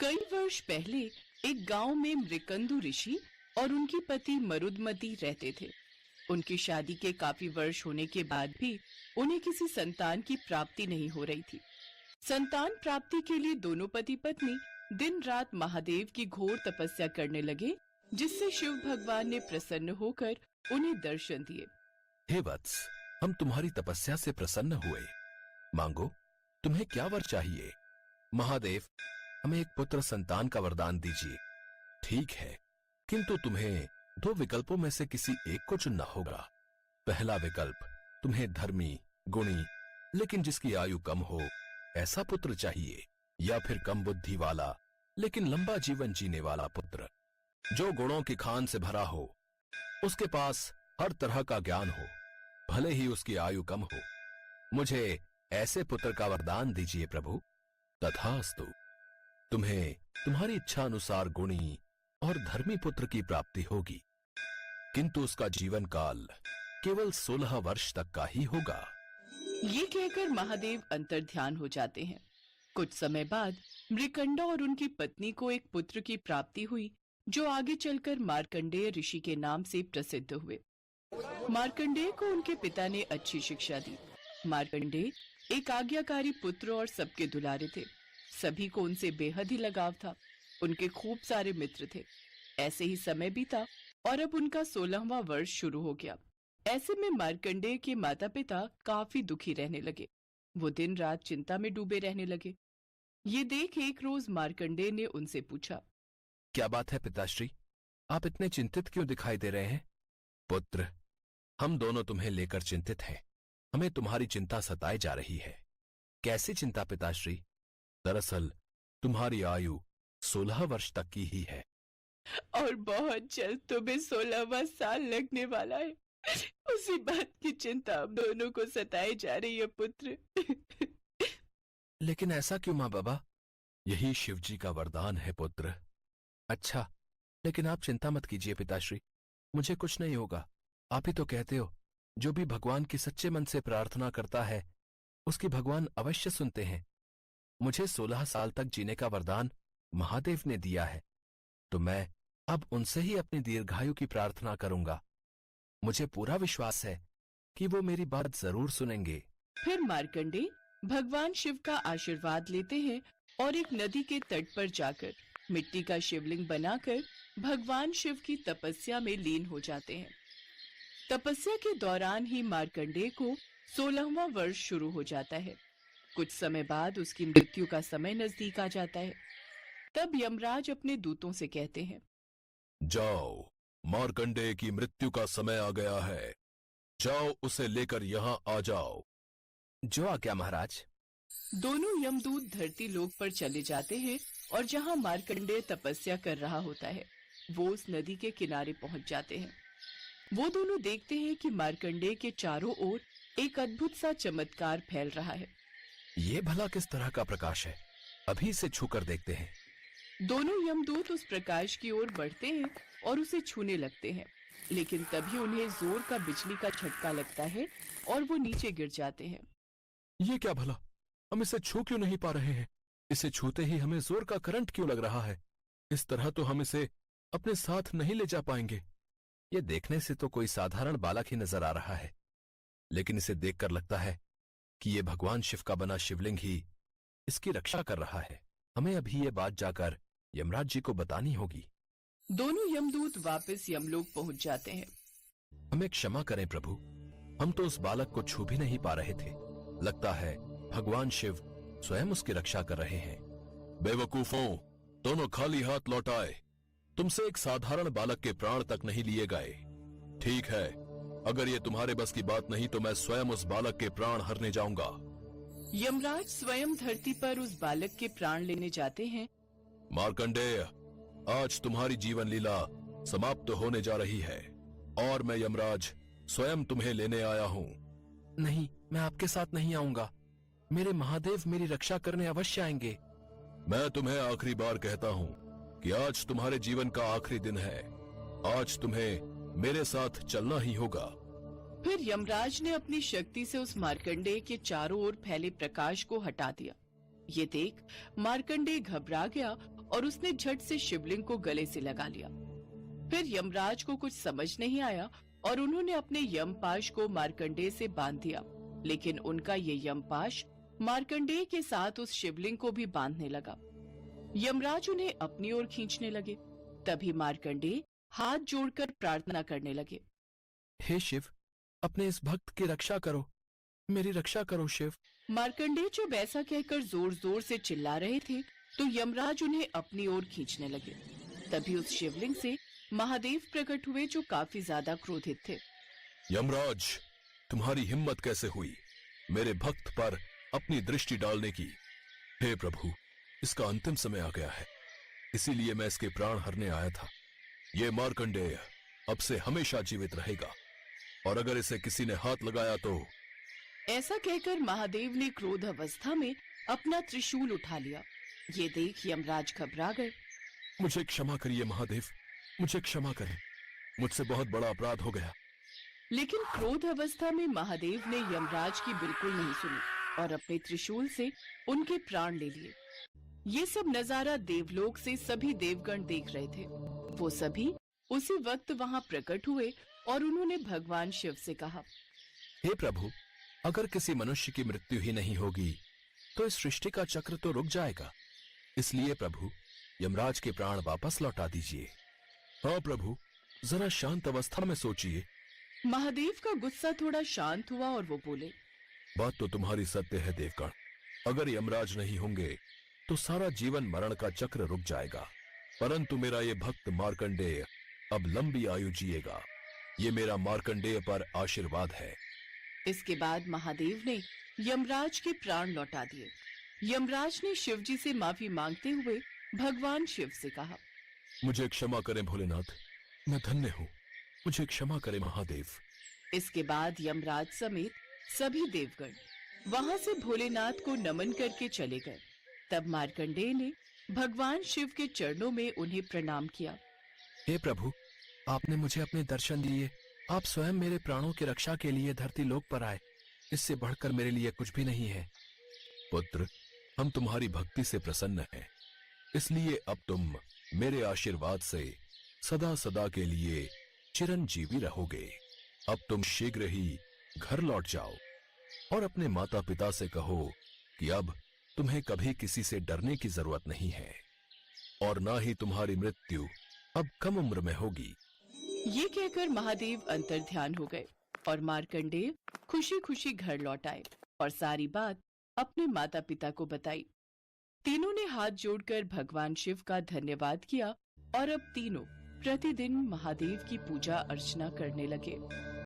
कई वर्ष पहले एक गांव में मृकंदु ऋषि और उनकी पति मरुदमती रहते थे। उनकी शादी के काफी वर्ष होने के बाद भी उन्हें किसी संतान की प्राप्ति नहीं हो रही थी। संतान प्राप्ति के लिए दोनों पति पत्नी दिन रात महादेव की घोर तपस्या करने लगे, जिससे शिव भगवान ने प्रसन्न होकर उन्हें दर्शन दिए। हे वत्स, हम तुम्हारी तपस्या से प्रसन्न हुए। मांगो, तुम्हें क्या वर चाहिए? महादेव, हमें एक पुत्र संतान का वरदान दीजिए। ठीक है, किंतु तुम्हें दो विकल्पों में से किसी एक को चुनना होगा। पहला विकल्प, तुम्हें धर्मी, गुणी, लेकिन जिसकी आयु कम हो, ऐसा पुत्र चाहिए, या फिर कम बुद्धि वाला लेकिन लंबा जीवन जीने वाला पुत्र, जो गुणों की खान से भरा हो, उसके पास हर तरह का ज्ञान हो, भले ही उसकी आयु कम हो। मुझे ऐसे पुत्र का वरदान दीजिए प्रभु। तथास्तु। तुम्हें तुम्हारी इच्छा अनुसार गुणी और धर्मी पुत्र की प्राप्ति होगी, किंतु उसका जीवन काल केवल 16 वर्ष तक का ही होगा। ये कहकर महादेव अंतर्ध्यान हो जाते हैं। कुछ समय बाद मृकंडा और उनकी पत्नी को एक पुत्र की प्राप्ति हुई, जो आगे चलकर मार्कंडेय ऋषि के नाम से प्रसिद्ध हुए। मार्कंडेय को उनके पिता ने अच्छी शिक्षा दी। मार्कंडेय एक आज्ञाकारी पुत्र और सबके दुलारे थे। सभी को उनसे बेहद ही लगाव था। उनके खूब सारे मित्र थे। ऐसे ही समय बीता और अब उनका 16वां वर्ष शुरू हो गया। ऐसे में मार्कंडेय के माता पिता काफी दुखी रहने लगे। वो दिन रात चिंता में डूबे रहने लगे। ये देख एक रोज मार्कंडेय ने उनसे पूछा, क्या बात है पिताश्री, आप इतने चिंतित क्यों दिखाई दे रहे हैं? पुत्र, हम दोनों तुम्हें लेकर चिंतित हैं। हमें तुम्हारी चिंता सताए जा रही है। कैसी चिंता पिताश्री? दरअसल तुम्हारी आयु 16 वर्ष तक की ही है, और बहुत जल्द तुम्हें 16वां साल लगने वाला है। उसी बात की चिंता हम दोनों को सताए जा रही है पुत्र। लेकिन ऐसा क्यों माँ बाबा? यही शिवजी का वरदान है पुत्र। अच्छा, लेकिन आप चिंता मत कीजिए पिताश्री, मुझे कुछ नहीं होगा। आप ही तो कहते हो, जो भी भगवान की सच्चे मन से प्रार्थना करता है उसकी भगवान अवश्य सुनते हैं। मुझे 16 साल तक जीने का वरदान महादेव ने दिया है, तो मैं अब उनसे ही अपनी दीर्घायु की प्रार्थना करूंगा। मुझे पूरा विश्वास है कि वो मेरी बात जरूर सुनेंगे। फिर मार्कंडेय भगवान शिव का आशीर्वाद लेते हैं और एक नदी के तट पर जाकर मिट्टी का शिवलिंग बनाकर भगवान शिव की तपस्या में लीन हो जाते हैं। तपस्या के दौरान ही मार्कंडेय को 16वां वर्ष शुरू हो जाता है। कुछ समय बाद उसकी मृत्यु का समय नजदीक आ जाता है। तब यमराज अपने दूतों से कहते हैं, जाओ, मार्कंडेय की मृत्यु का समय आ गया है। जाओ, उसे लेकर यहाँ आ जाओ। जो आज्ञा महाराज। दोनों यमदूत धरती लोक पर चले जाते हैं और जहाँ मार्कंडेय तपस्या कर रहा होता है, वो उस नदी के किनारे पहुंच जाते हैं। वो दोनों देखते हैं कि मार्कंडेय के चारों ओर एक अद्भुत सा चमत्कार फैल रहा है। ये भला किस तरह का प्रकाश है? अभी इसे छूकर देखते हैं। दोनों यमदूत उस प्रकाश की ओर बढ़ते हैं और उसे छूने लगते हैं, लेकिन तभी उन्हें जोर का बिजली का झटका लगता है और वो नीचे गिर जाते हैं। ये क्या भला? हम इसे छू क्यों नहीं पा रहे हैं? इसे छूते ही हमें जोर का करंट क्यों लग रहा है? इस तरह तो हम इसे अपने साथ नहीं ले जा पाएंगे। ये देखने से तो कोई साधारण बालक ही नजर आ रहा है, लेकिन इसे देखकर लगता है कि ये भगवान शिव का बना शिवलिंग ही इसकी रक्षा कर रहा है। हमें अभी ये बात जाकर यमराज जी को बतानी होगी। दोनों यमदूत वापस यमलोक पहुंच जाते हैं। हमें क्षमा करें प्रभु, हम तो उस बालक को छू भी नहीं पा रहे थे। लगता है भगवान शिव स्वयं उसकी रक्षा कर रहे हैं। बेवकूफों, दोनों खाली हाथ लौट आए। तुमसे एक साधारण बालक के प्राण तक नहीं लिए गए। ठीक है, अगर ये तुम्हारे बस की बात नहीं तो मैं स्वयं उस बालक के प्राण हरने जाऊंगा। यमराज स्वयं धरती पर उस बालक के प्राण लेने जाते हैं। मार्कंडेय, आज तुम्हारी जीवन लीला समाप्त होने जा रही है और मैं यमराज स्वयं तुम्हें लेने आया हूँ। नहीं, मैं आपके साथ नहीं आऊंगा। मेरे महादेव मेरी रक्षा करने अवश्य आएंगे। मैं तुम्हें आखिरी बार कहता हूँ कि आज तुम्हारे जीवन का आखिरी दिन है। आज तुम्हें मेरे साथ चलना ही होगा। फिर यमराज ने अपनी शक्ति से उस मार्कंडेय के चारों ओर फैले प्रकाश को हटा दिया। ये देख मार्कंडेय घबरा गया और उसने झट से शिवलिंग को गले से लगा लिया। फिर यमराज को कुछ समझ नहीं आया और उन्होंने अपने यमपाश को मार्कंडेय से बांध दिया, लेकिन उनका ये यमपाश मार्कंडेय के साथ उस शिवलिंग को भी बांधने लगा। यमराज उन्हें अपनी ओर खींचने लगे। तभी मार्कंडेय हाथ जोड़कर प्रार्थना करने लगे। हे शिव, अपने इस भक्त की रक्षा करो, मेरी रक्षा करो शिव। मार्कंडेय जब ऐसा कहकर जोर जोर से चिल्ला रहे थे तो यमराज उन्हें अपनी ओर खींचने लगे। तभी उस शिवलिंग से महादेव प्रकट हुए, जो काफी ज्यादा क्रोधित थे। यमराज, तुम्हारी हिम्मत कैसे हुई मेरे भक्त पर अपनी दृष्टि डालने की? हे प्रभु, इसका अंतिम समय आ गया है, इसीलिए मैं इसके प्राण हरने आया था। ये मार्कंडेय अब से हमेशा जीवित रहेगा, और अगर इसे किसी ने हाथ लगाया तो। ऐसा कहकर महादेव ने क्रोध अवस्था में अपना त्रिशूल उठा लिया। ये देख यमराज घबरा गए। मुझे क्षमा करिए महादेव, मुझे क्षमा करें, मुझसे बहुत बड़ा अपराध हो गया। लेकिन क्रोध अवस्था में महादेव ने यमराज की बिल्कुल नहीं सुनी और अपने त्रिशूल से उनके प्राण ले लिए। ये सब नजारा देवलोक से सभी देवगण देख रहे थे। वो सभी उसी वक्त वहां प्रकट हुए और उन्होंने भगवान शिव से कहा, हे प्रभु, अगर किसी मनुष्य की मृत्यु ही नहीं होगी तो इस सृष्टि का चक्र तो रुक जाएगा। इसलिए प्रभु, यमराज के प्राण वापस लौटा दीजिए। हाँ प्रभु, जरा शांत अवस्था में सोचिए। महादेव का गुस्सा थोड़ा शांत हुआ और वो बोले, बात तो तुम्हारी सत्य है देवगण। अगर यमराज नहीं होंगे तो सारा जीवन मरण का चक्र रुक जाएगा, परंतु मेरा ये भक्त मार्कंडेय अब लंबी आयु जिएगा। ये मेरा मार्कंडेय पर आशीर्वाद है। इसके बाद महादेव ने यमराज के प्राण लौटा दिए। यमराज ने शिवजी से माफी मांगते हुए भगवान शिव से कहा, मुझे क्षमा करें भोलेनाथ, मैं धन्य हूँ, मुझे क्षमा करें महादेव। इसके बाद यमराज समेत सभी देवगण वहां से भोलेनाथ को नमन करके चले गए। तब मार्कंडेय ने भगवान शिव के चरणों में उन्हें प्रणाम किया। हे प्रभु, आपने मुझे अपने दर्शन दिए। आप स्वयं मेरे प्राणों की रक्षा के लिए धरती लोक पर आए। इससे बढ़कर मेरे लिए कुछ भी नहीं है। पुत्र, हम तुम्हारी भक्ति से प्रसन्न हैं, इसलिए अब तुम मेरे आशीर्वाद से सदा सदा के लिए चिरंजीवी रहोगे। अब तुम शीघ्र ही घर लौट जाओ और अपने माता पिता से कहो कि अब तुम्हें कभी किसी से डरने की जरूरत नहीं है, और ना ही तुम्हारी मृत्यु अब कम उम्र में होगी। ये कहकर महादेव अंतर्ध्यान हो गए और मार्कंडेय खुशी खुशी घर लौट आए और सारी बात अपने माता पिता को बताई। तीनों ने हाथ जोड़कर भगवान शिव का धन्यवाद किया और अब तीनों प्रतिदिन महादेव की पूजा अर्चना करने लगे।